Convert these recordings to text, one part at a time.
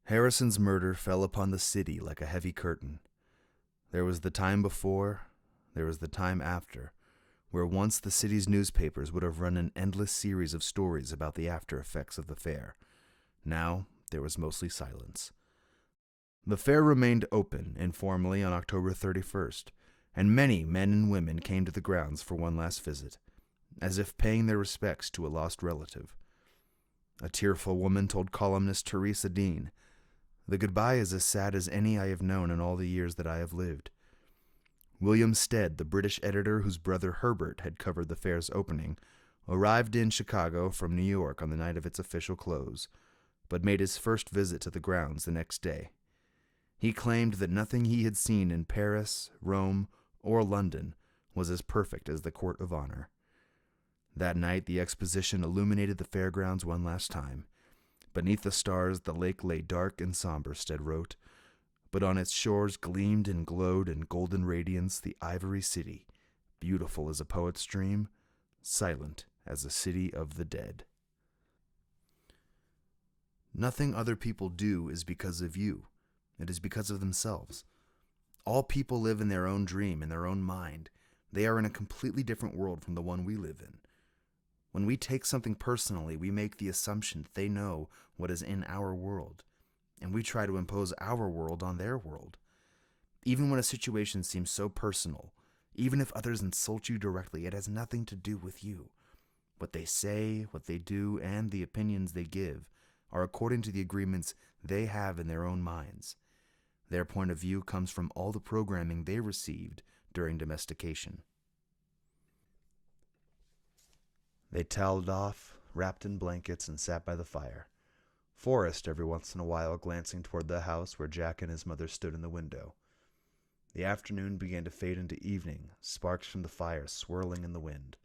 Harrison's murder fell upon the city like a heavy curtain. There was the time before, there was the time after, where once the city's newspapers would have run an endless series of stories about the after effects of the fair. Now, there was mostly silence. The fair remained open informally on October 31st, and many men and women came to the grounds for one last visit, as if paying their respects to a lost relative. A tearful woman told columnist Teresa Dean, "The goodbye is as sad as any I have known in all the years that I have lived." William Stead, the British editor whose brother Herbert had covered the fair's opening, arrived in Chicago from New York on the night of its official close, but made his first visit to the grounds the next day. He claimed that nothing he had seen in Paris, Rome, or London was as perfect as the Court of Honor. That night, the exposition illuminated the fairgrounds one last time. Beneath the stars, the lake lay dark and somber, Stead wrote, but on its shores gleamed and glowed in golden radiance the ivory city, beautiful as a poet's dream, silent as a city of the dead. Nothing other people do is because of you. It is because of themselves. All people live in their own dream, in their own mind. They are in a completely different world from the one we live in. When we take something personally, we make the assumption that they know what is in our world, and we try to impose our world on their world. Even when a situation seems so personal, even if others insult you directly, it has nothing to do with you. What they say, what they do, and the opinions they give are according to the agreements they have in their own minds. Their point of view comes from all the programming they received during domestication. They toweled off, wrapped in blankets, and sat by the fire. Forrest every once in a while glancing toward the house where Jack and his mother stood in the window. The afternoon began to fade into evening, sparks from the fire swirling in the wind.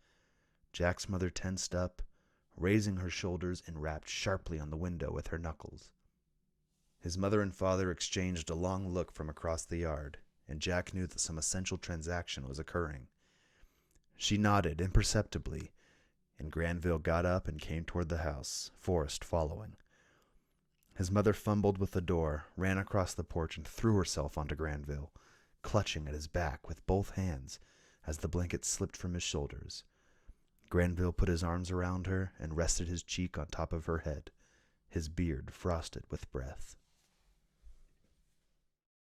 Jack's mother tensed up, raising her shoulders and rapped sharply on the window with her knuckles. His mother and father exchanged a long look from across the yard, and Jack knew that some essential transaction was occurring. She nodded imperceptibly, and Granville got up and came toward the house, Forrest following. His mother fumbled with the door, ran across the porch, and threw herself onto Granville, clutching at his back with both hands as the blanket slipped from his shoulders. Granville put his arms around her and rested his cheek on top of her head, his beard frosted with breath.